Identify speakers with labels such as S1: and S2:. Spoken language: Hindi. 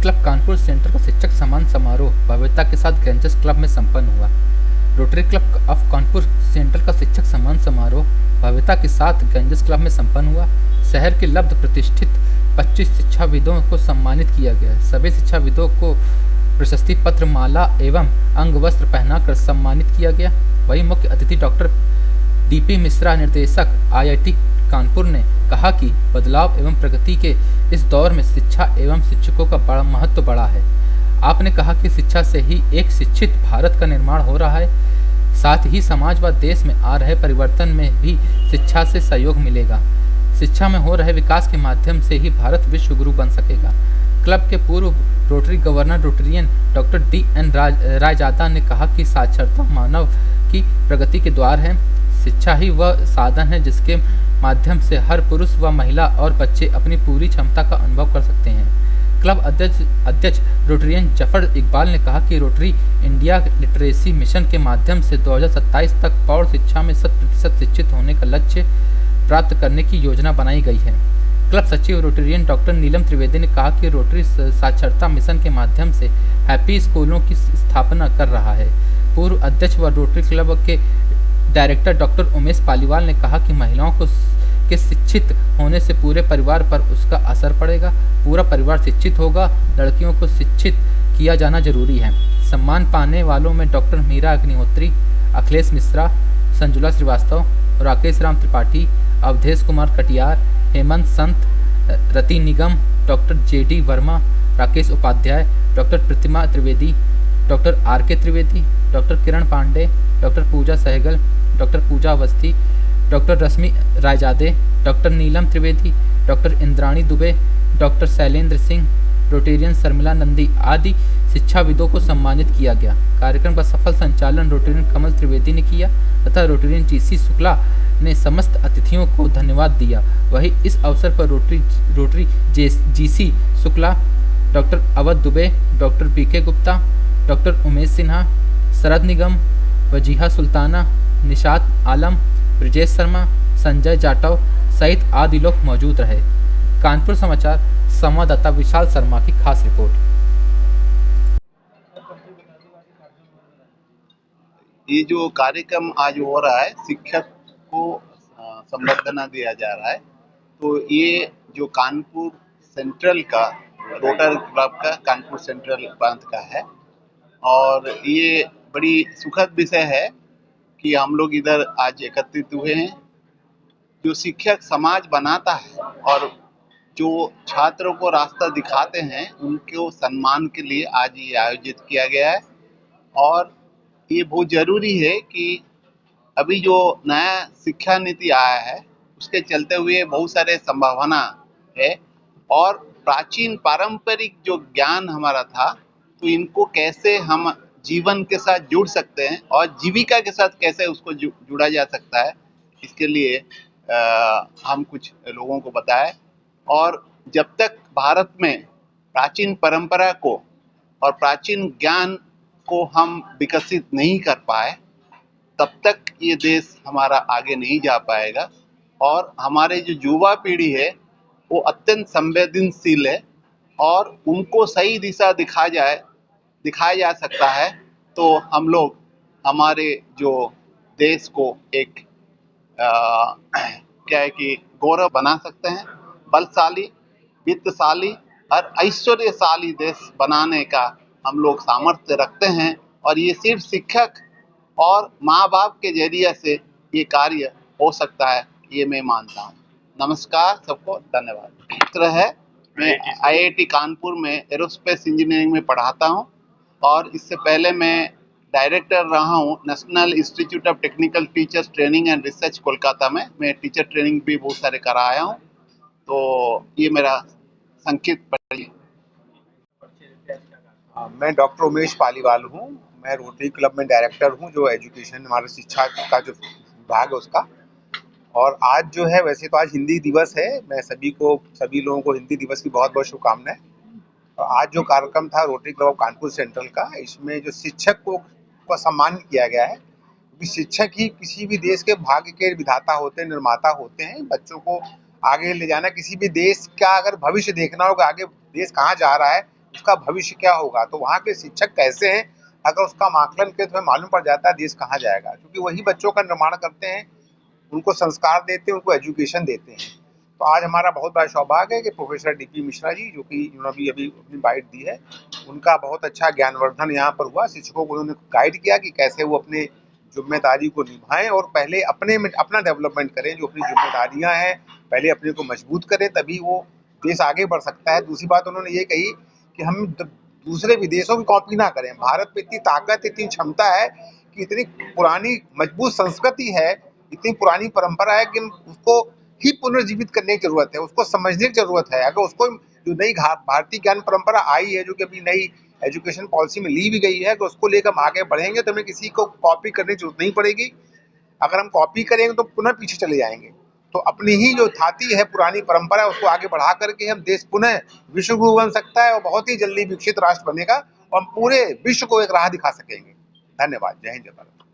S1: क्लब कानपुर सेंटर का शिक्षक सम्मान समारोह भव्यता के साथ ग्रेंजर्स क्लब में संपन्न हुआ। Rotary club of Kanpur centre का शिक्षक सम्मान समारोह भव्यता के साथ ग्रेंजर्स क्लब में संपन्न हुआ। शहर के लब्ध प्रतिष्ठित 25 शिक्षाविदों को सम्मानित किया गया। सभी शिक्षाविदों को प्रशस्ति पत्र, माला एवं अंग वस्त्र पहनाकर सम्मानित किया गया। वहीं मुख्य अतिथि डॉक्टर डीपी मिश्रा, निदेशक आईआईटी कानपुर ने कहा कि बदलाव एवं प्रगति के इस दौर में शिक्षा एवं शिक्षकों का बड़ा महत्व बढ़ा है। आपने कहा कि शिक्षा से ही एक शिक्षित भारत का निर्माण हो रहा है, साथ ही समाज व देश में आ रहे परिवर्तन में भी शिक्षा से सहयोग मिलेगा। शिक्षा में हो रहे विकास के माध्यम से ही भारत विश्व गुरु बन सकेगा। क्लब के पूर्व rotary governor Rotarian doctor DN. Raizada ने कहा कि साक्षरता मानव की प्रगति के द्वार है। शिक्षा ही वह साधन है जिसके माध्यम से हर पुरुष व महिला और बच्चे अपनी पूरी क्षमता का अनुभव कर सकते हैं। क्लब अध्यक्ष रोटेरियन जफर इकबाल ने कहा कि रोटरी इंडिया लिटरेसी मिशन के माध्यम से 2027 तक प्रौढ़ शिक्षा में 100% शिक्षित होने का लक्ष्य प्राप्त करने की योजना बनाई गई है। क्लब सचिव रोटेरियन डॉक्टर नीलम त्रिवेदी ने कहा कि रोटरी साक्षरता मिशन के माध्यम से हैप्पी स्कूलों की स्थापना कर रहा है। पूर्व अध्यक्ष व रोटरी क्लब के डायरेक्टर डॉक्टर उमेश पालीवाल ने कहा कि महिलाओं के शिक्षित होने से पूरे परिवार पर उसका असर पड़ेगा। पूरा परिवार शिक्षित होगा। लड़कियों को शिक्षित किया जाना जरूरी है। सम्मान पाने वालों में doctor Meera Agnihotri, Akhilesh Mishra, Sanjula Srivastava, Rakesh Ram Tripathi, Awadhesh Kumar Katiyar, Hemant Sant, Rati Nigam, doctor JD Verma, Rakesh Upadhyay, doctor Pratima Trivedi, doctor RK. Trivedi, doctor Kiran Pandey, doctor Pooja Sehgal, doctor Pooja Awasthi, doctor Rashmi Raizada, doctor Neelam Trivedi, doctor Indrani Dubey, doctor Shailendra Singh, Rotarian Sharmila Nandi आदि शिक्षाविदों को सम्मानित किया गया। कार्यक्रम का सफल संचालन रोटेरियन कमल त्रिवेदी ने किया तथा रोटेरियन जीसी शुक्ला ने समस्त अतिथियों को धन्यवाद दिया। वहीं इस अवसर पर Rotary GC Shukla, doctor Awadh Dubey, doctor PK Gupta, doctor Umesh Sinha, Sharad Nigam, Wajiha Sultana, Nishat Alam, Brajesh Sharma, Sanjay Jatav सहित आदि लोग मौजूद रहे। कानपुर समाचार संवाददाता विशाल शर्मा की खास रिपोर्ट।
S2: ये जो कार्यक्रम आज हो रहा है, शिक्षक को संबर्धना दिया जा रहा है, तो ये जो कानपुर सेंट्रल का रोटरी क्लब का कानपुर सेंट्रल प्रांत का है और ये बड़ी सुखद विषय है कि हम लोग इधर आज एकत्रित हुए हैं। जो शिक्षक समाज बनाता है और जो छात्रों को रास्ता दिखाते हैं, उनको सम्मान के लिए आज ये आयोजित किया गया है। और ये बहुत जरूरी है कि अभी जो नया शिक्षा नीति आया है, उसके चलते हुए बहुत सारे संभावना है और प्राचीन पारंपरिक जो ज्ञान हमारा था, तो इनको कैसे हम जीवन के साथ जुड़ सकते हैं और जीविका के साथ कैसे उसको जुड़ा जा सकता है, इसके लिए हम कुछ लोगों को बताएं। और जब तक भारत में प्राचीन परंपरा को और प्राचीन ज्ञान को हम विकसित नहीं कर पाए, तब तक ये देश हमारा आगे नहीं जा पाएगा। और हमारे जो युवा पीढ़ी है वो अत्यंत संवेदनशील है और उनको सही दिशा दिखाया जा सकता है, तो हम लोग हमारे जो देश को एक क्या है कि गौरव बना सकते हैं। बलशाली, वित्तशाली और ऐश्वर्यशाली देश बनाने का हम लोग सामर्थ्य रखते हैं और ये सिर्फ शिक्षक और माँ बाप के जरिए से ये कार्य हो सकता है, ये मैं मानता हूँ। नमस्कार सबको, धन्यवाद। मैं आईआईटी कानपुर में एरोस्पेस इंजीनियरिंग में पढ़ाता हूँ और इससे पहले मैं डायरेक्टर रहा हूँ national institute of technical teachers training and research Kolkata में। मैं टीचर ट्रेनिंग भी बहुत सारे कराया हूँ। तो ये मेरा संक्षिप्त परिचय।
S3: मैं डॉक्टर उमेश पालीवाल हूँ। मैं रोटरी क्लब में डायरेक्टर हूँ, जो एजुकेशन हमारा शिक्षा का जो विभाग है उसका। और आज जो है, वैसे तो आज हिंदी दिवस है, मैं सभी लोगों को हिंदी दिवस की बहुत बहुत शुभकामनाएं। तो आज जो कार्यक्रम था rotary club of Kanpur central का, इसमें जो शिक्षक को सम्मान किया गया है, क्योंकि शिक्षक ही किसी भी देश के भाग्य के विधाता होते हैं, निर्माता होते हैं। बच्चों को आगे ले जाना, किसी भी देश का अगर भविष्य देखना होगा, आगे देश कहाँ जा रहा है, उसका भविष्य क्या होगा, तो वहाँ के शिक्षक कैसे हैं, अगर उसका आकलन करें तो हमें मालूम पड़ जाता है देश कहाँ जाएगा, क्योंकि वही बच्चों का निर्माण करते हैं, उनको संस्कार देते हैं, उनको एजुकेशन देते हैं। तो आज हमारा बहुत बड़ा सौभाग्य है कि प्रोफेसर डीपी मिश्रा जी, जो कि उन्होंने अभी अपनी बाइट दी है, उनका बहुत अच्छा ज्ञानवर्धन यहाँ पर हुआ। शिक्षकों को उन्होंने गाइड किया कि कैसे वो अपने जिम्मेदारी को निभाएं और पहले अपने में अपना डेवलपमेंट करें, जो अपनी जिम्मेदारियां हैं पहले अपने को मजबूत करें, तभी वो देश आगे बढ़ सकता है। दूसरी बात उन्होंने ये कही कि हम दूसरे विदेशों की कॉपी ना करें। भारत में इतनी ताकत, इतनी क्षमता है कि इतनी पुरानी मजबूत संस्कृति है, इतनी पुरानी परंपरा है कि उसको ही पुनर्जीवित करने की जरूरत है, उसको समझने की जरूरत है। अगर उसको जो नई भारतीय ज्ञान परंपरा आई है, जो कि अभी नई एजुकेशन पॉलिसी में ली भी गई है, कि उसको लेकर हम आगे बढ़ेंगे तो हमें किसी को कॉपी करने की जरूरत नहीं पड़ेगी। अगर हम कॉपी करेंगे तो पुनः पीछे चले जाएंगे। तो अपनी ही जो थाती है, पुरानी परंपरा है, उसको आगे बढ़ा करके हम देश पुनः विश्व गुरु बन सकता है और बहुत ही जल्दी विकसित राष्ट्र बनेगा और हम पूरे विश्व को एक राह दिखा सकेंगे। धन्यवाद। जय हिंद, जय भारत।